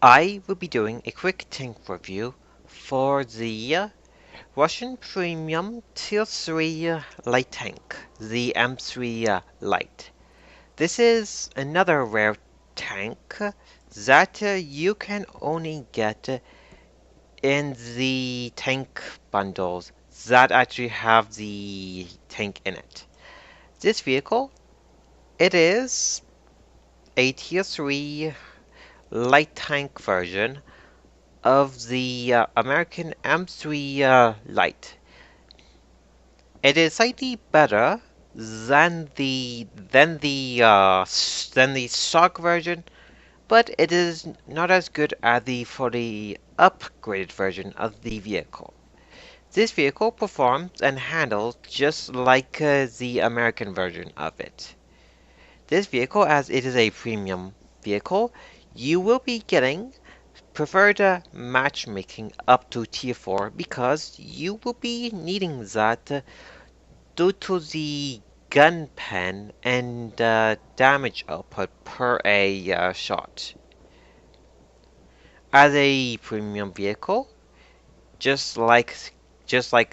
I will be doing a quick tank review for the Russian Premium Tier 3 Light Tank, the M3 Light. This is another rare tank that you can only get in the tank bundles that actually have the tank in it. This vehicle, it is a Tier 3 light tank version of the American M3 Lite. It is slightly better than the stock version, but it is not as good as the fully upgraded version of the vehicle. This vehicle performs and handles just like the American version of it. This vehicle, as it is a premium vehicle, you will be getting preferred matchmaking up to tier 4 because you will be needing that due to the gun pen and damage output per a shot. As a premium vehicle, just like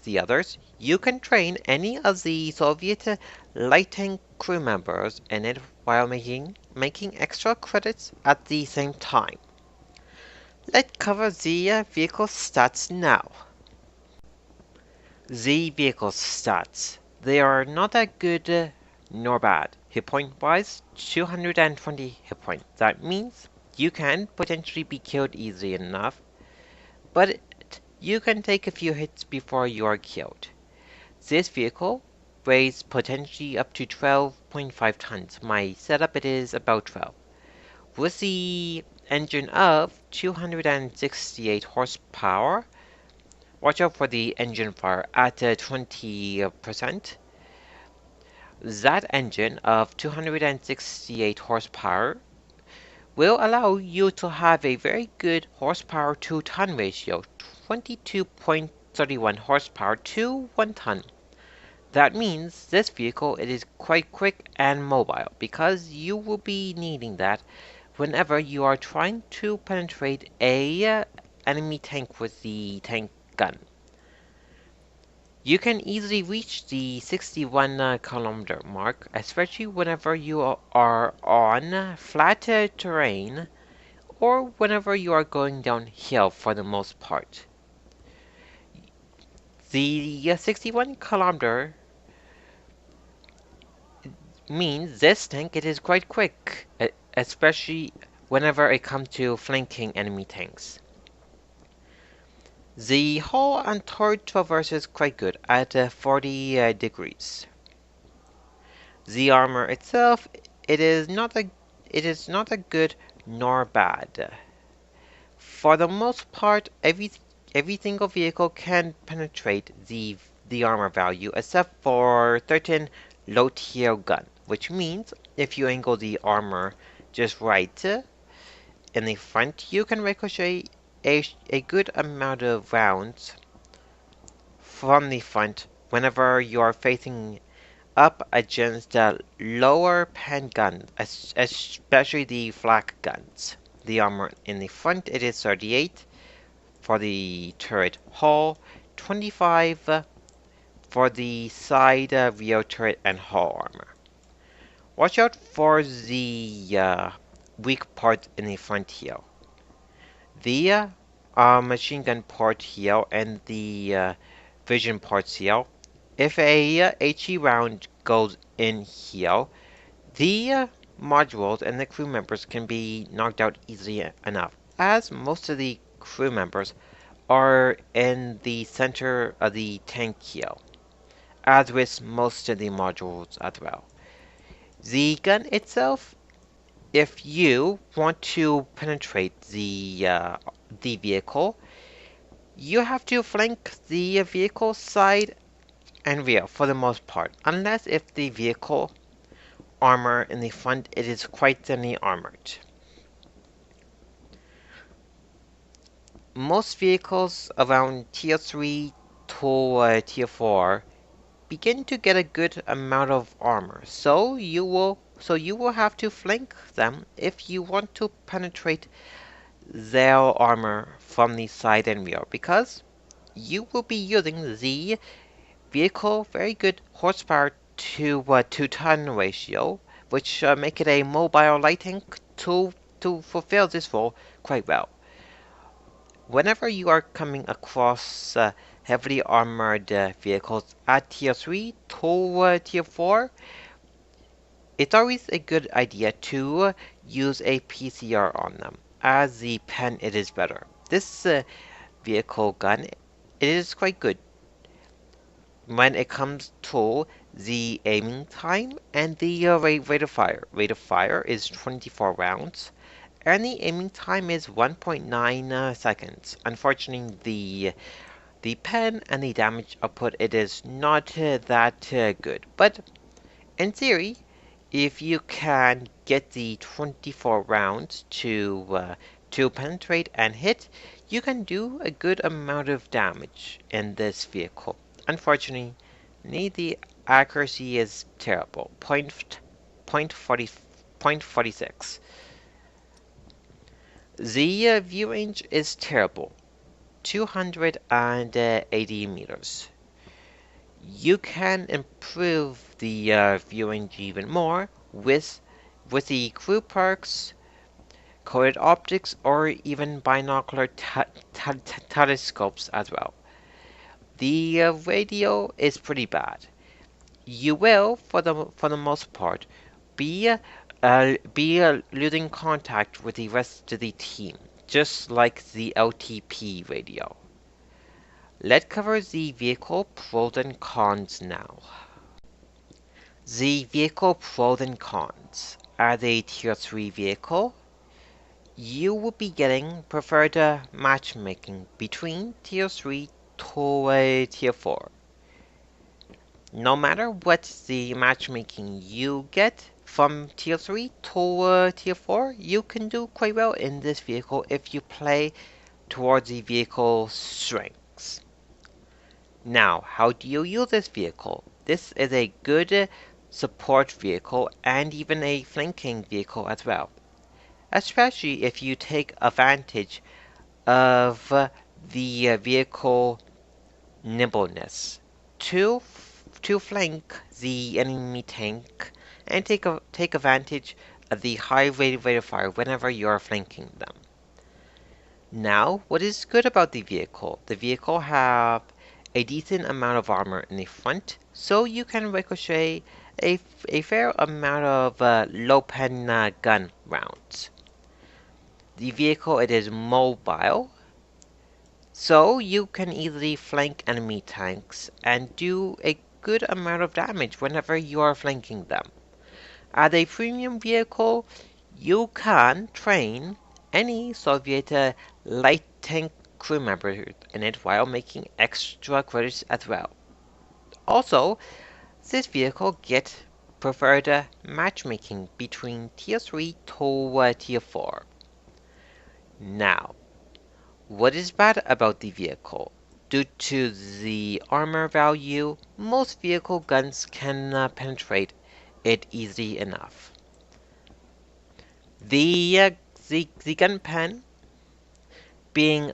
the others, you can train any of the Soviet light tank crew members in it while making extra credits at the same time. Let's cover the vehicle stats now. The vehicle stats. They are not that good nor bad. Hit point wise, 220 hit points. That means you can potentially be killed easily enough, but you can take a few hits before you are killed. This vehicle weighs potentially up to 12.5 tons. My setup it is about 12. With the engine of 268 horsepower, watch out for the engine fire at 20%. That engine of 268 horsepower will allow you to have a very good horsepower to ton ratio, 22.31 horsepower to 1 ton. That means this vehicle it is quite quick and mobile because you will be needing that whenever you are trying to penetrate a enemy tank with the tank gun. You can easily reach the 61 kilometer mark, especially whenever you are on flat terrain or whenever you are going downhill for the most part. The 61 kilometer means this tank it is quite quick, especially whenever it comes to flanking enemy tanks. The hull and turret traverse is quite good at 40 degrees. The armor itself, it is not a good nor bad. For the most part, every single vehicle can penetrate the armor value except for 13 low tier gun, which means if you angle the armor just right in the front, you can ricochet a good amount of rounds from the front whenever you are facing up against lower pen guns, especially the flak guns. The armor in the front it is 38 for the turret hull, 25 for the side rear turret and hull armor. Watch out for the weak part in the front here. The machine gun part here and the vision parts here. If a HE round goes in here, the modules and the crew members can be knocked out easily enough, as most of the crew members are in the center of the tank here, as with most of the modules as well. The gun itself, if you want to penetrate the vehicle, you have to flank the vehicle side and rear for the most part, unless if the vehicle armor in the front it is quite thinly armored. Most vehicles around tier 3 to tier 4 begin to get a good amount of armor, so you will have to flank them if you want to penetrate their armor from the side and rear, because you will be using the vehicle very good horsepower to ton ratio, which make it a mobile light tank to fulfill this role quite well. Whenever you are coming across heavily armored vehicles at Tier 3 to Tier 4, it's always a good idea to use a PCR on them, as the pen it is better. This vehicle gun, it is quite good when it comes to the aiming time and the rate of fire. Rate of fire is 24 rounds, and the aiming time is 1.9 seconds. Unfortunately, the pen and the damage output, it is not that good. But in theory, if you can get the 24 rounds to penetrate and hit, you can do a good amount of damage in this vehicle. Unfortunately, the accuracy is terrible. Point 40, point 46. The view range is terrible. 280 meters. You can improve the view range even more with the crew perks, coded optics, or even binocular telescopes as well. The radio is pretty bad. You will, for the most part, be losing contact with the rest of the team, just like the LTP radio. Let's cover the vehicle pros and cons now. The vehicle pros and cons. As a Tier 3 vehicle, you will be getting preferred matchmaking between Tier 3 to Tier 4. No matter what the matchmaking you get from Tier 3 to Tier 4, you can do quite well in this vehicle if you play towards the vehicle strengths. Now, how do you use this vehicle? This is a good support vehicle and even a flanking vehicle as well, especially if you take advantage of the vehicle nimbleness to flank the enemy tank and take advantage of the high rate of fire whenever you are flanking them. Now, what is good about the vehicle? The vehicle have a decent amount of armor in the front, so you can ricochet a fair amount of low pen gun rounds. The vehicle, it is mobile, so you can easily flank enemy tanks and do a good amount of damage whenever you are flanking them. As a premium vehicle, you can train any Soviet light tank crew member in it while making extra credits as well. Also, this vehicle gets preferred matchmaking between Tier 3 to Tier 4. Now, what is bad about the vehicle? Due to the armor value, most vehicle guns can penetrate it easily enough. The gun pen being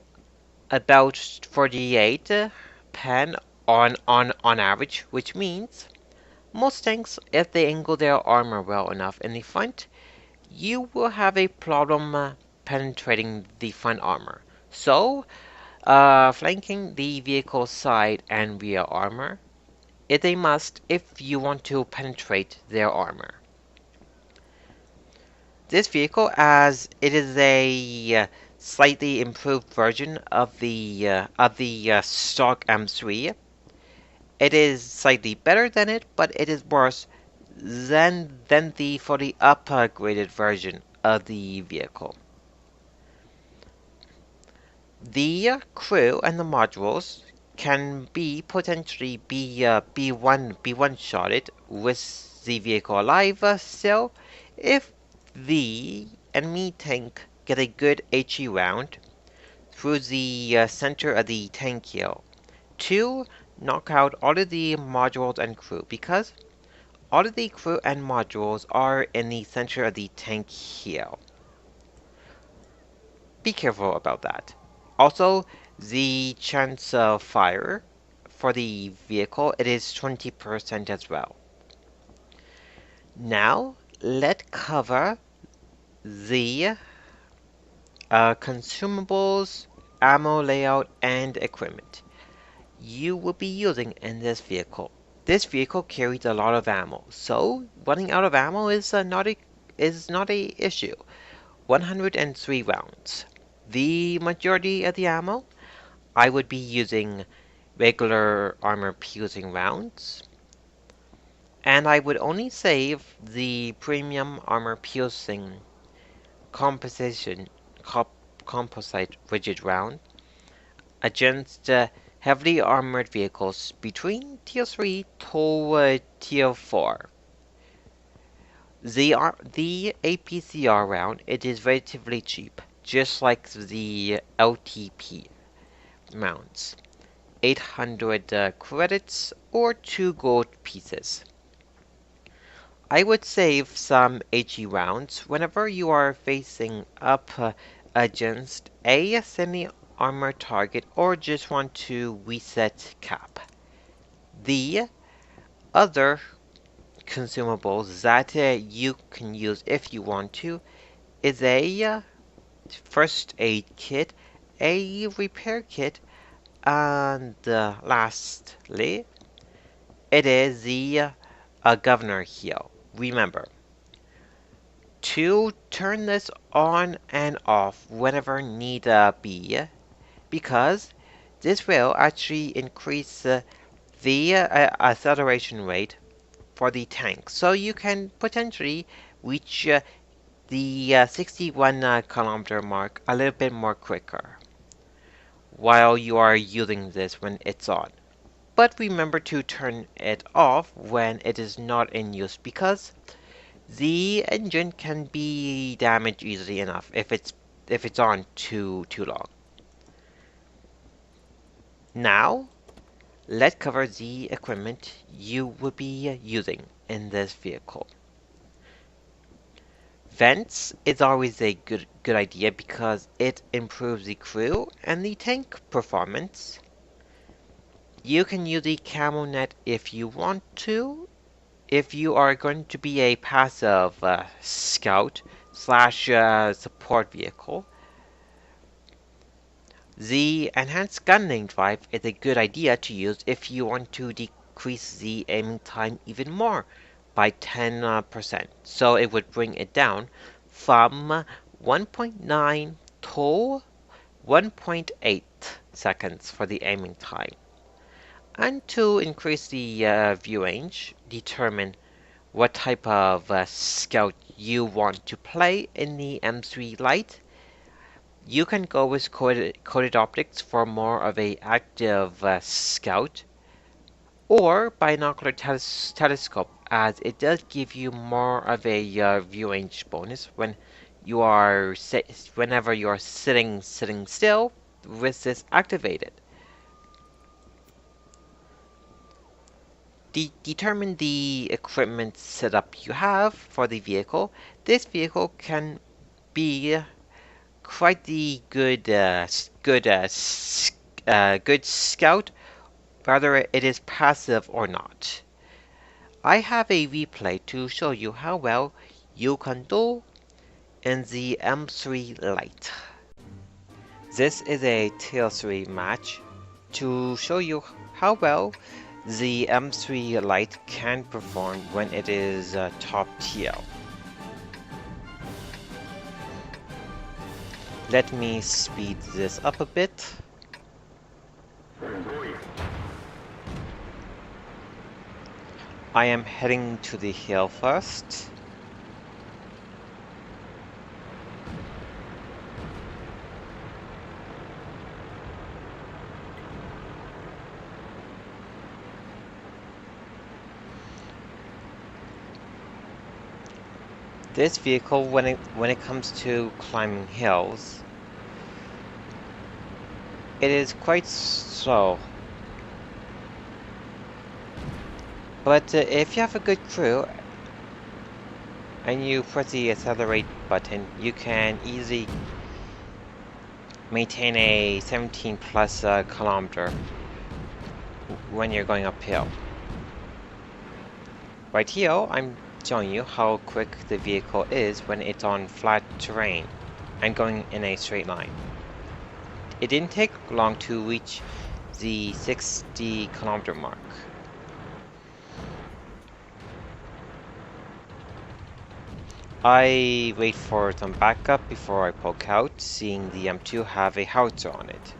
about 48 pen on average, which means most tanks, if they angle their armor well enough in the front, you will have a problem penetrating the front armor. So, flanking the vehicle side and rear armor is a must if you want to penetrate their armor. This vehicle, as it is a slightly improved version of the stock M3, it is slightly better than it, but it is worse than the fully upgraded version of the vehicle. The crew and the modules can potentially be one-shotted with the vehicle alive still if the enemy tank get a good HE round through the center of the tank hill to knock out all of the modules and crew, because all of the crew and modules are in the center of the tank hill. be careful about that. Also, the chance of fire for the vehicle, it is 20% as well. Now, let's cover the consumables, ammo layout, and equipment you will be using in this vehicle. This vehicle carries a lot of ammo, so running out of ammo is not a issue. 103 rounds. The majority of the ammo, I would be using regular armor-piercing rounds, and I would only save the premium armor-piercing composition composite rigid round against heavily armored vehicles between Tier 3 to Tier 4. The APCR round, it is relatively cheap, just like the LTP rounds. 800 credits or 2 gold pieces. I would save some HE rounds whenever you are facing up against a semi-armor target or just want to reset cap. The other consumables that you can use if you want to is a first aid kit, a repair kit, and lastly, it is the governor heal. Remember to turn this on and off whenever need be, because this will actually increase the acceleration rate for the tank, so you can potentially reach the 61 kilometer mark a little bit more quicker while you are using this when it's on. But remember to turn it off when it is not in use, because the engine can be damaged easily enough if it's on too long. Now, let's cover the equipment you will be using in this vehicle. Vents is always a good idea because it improves the crew and the tank performance. You can use the camo net if you want to, if you are going to be a passive scout slash support vehicle. The enhanced gunning drive is a good idea to use if you want to decrease the aiming time even more by 10%. So it would bring it down from 1.9 to 1.8 seconds for the aiming time. And to increase the view range, determine what type of scout you want to play in the M3 Lite. You can go with coated optics for more of a active scout, or binocular telescope, as it does give you more of a view range bonus when you are whenever you are sitting still with this activated. Determine the equipment setup you have for the vehicle. This vehicle can be quite the good scout, whether it is passive or not. I have a replay to show you how well you can do in the M3 Lite. This is a Tier 3 match to show you how well the M3 Lite can perform when it is top tier. Let me speed this up a bit. I am heading to the hill first. This vehicle, when it comes to climbing hills, it is quite slow. But if you have a good crew and you press the accelerate button, you can easily maintain a 17 plus kilometer when you're going uphill. Right here, I'm showing you how quick the vehicle is when it's on flat terrain and going in a straight line. It didn't take long to reach the 60 kilometer mark. I wait for some backup before I poke out, seeing the M2 have a howitzer on it.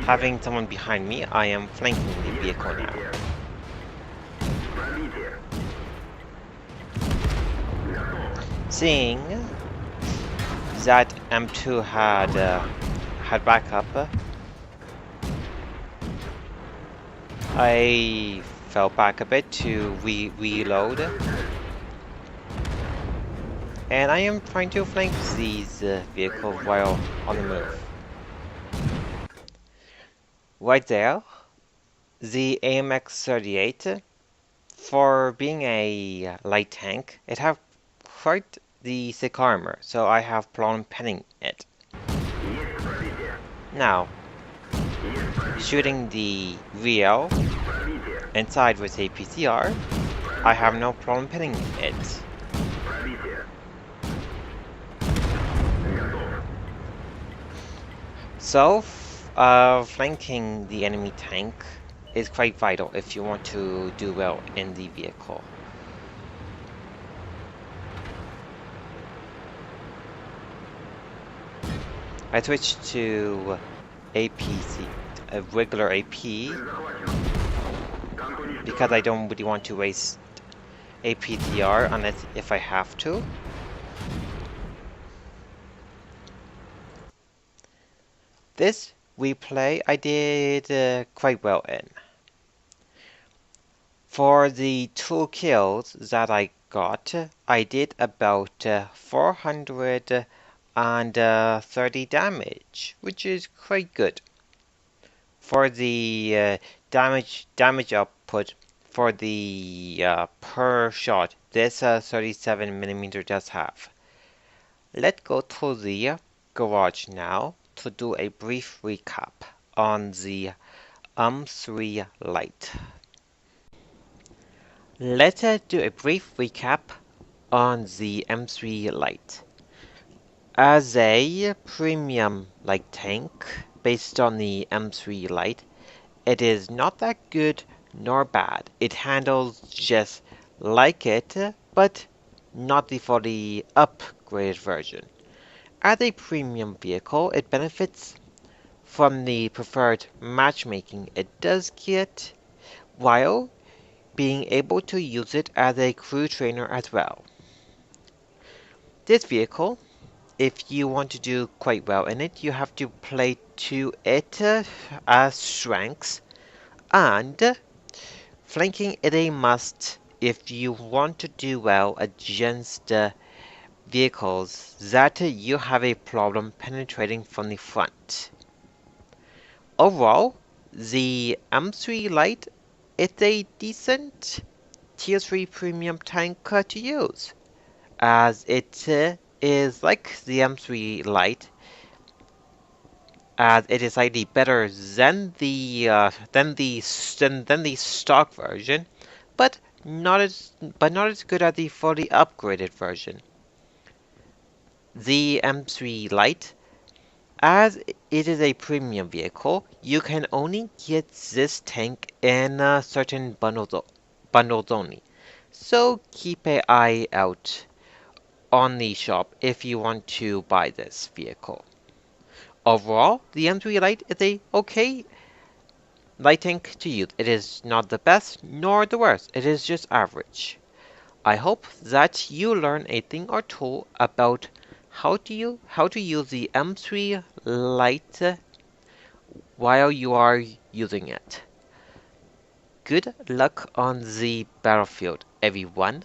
Having someone behind me, I am flanking the vehicle now. Seeing that M2 had backup, I fell back a bit to reload, and I am trying to flank these vehicles while on the move. Right there, the AMX-38, for being a light tank, it have quite the thick armor, so I have problem penning it. Now, shooting the VL inside with a PCR, I have no problem pinning it. So, flanking the enemy tank is quite vital if you want to do well in the vehicle. I switched to APC, a regular AP, because I don't really want to waste APTR unless if I have to. This replay I did quite well in. For the 2 kills that I got, I did about 430 damage, which is quite good. For the damage output for the per shot, this 37mm does have. Let's go to the garage now to do a brief recap on the M3 Lite. Let's do a brief recap on the M3 Lite. As a premium light tank based on the M3 Lite, it is not that good nor bad. It handles just like it, but not the fully upgraded version. As a premium vehicle, it benefits from the preferred matchmaking it does get, while being able to use it as a crew trainer as well. This vehicle, if you want to do quite well in it, you have to play to it as strengths, and flanking is a must if you want to do well against vehicles that you have a problem penetrating from the front. Overall, the M3 Lite is a decent Tier 3 premium tank to use, as it is like the M3 Lite, as it is slightly better than the stock version, but not as good as the fully upgraded version. The M3 Lite, as it is a premium vehicle, you can only get this tank in certain bundles only. So keep an eye out on the shop if you want to buy this vehicle. Overall, the M3 Lite is a okay light tank to use. It is not the best nor the worst. It is just average. I hope that you learn a thing or two about how to use the M3 Lite while you are using it. Good luck on the battlefield, everyone.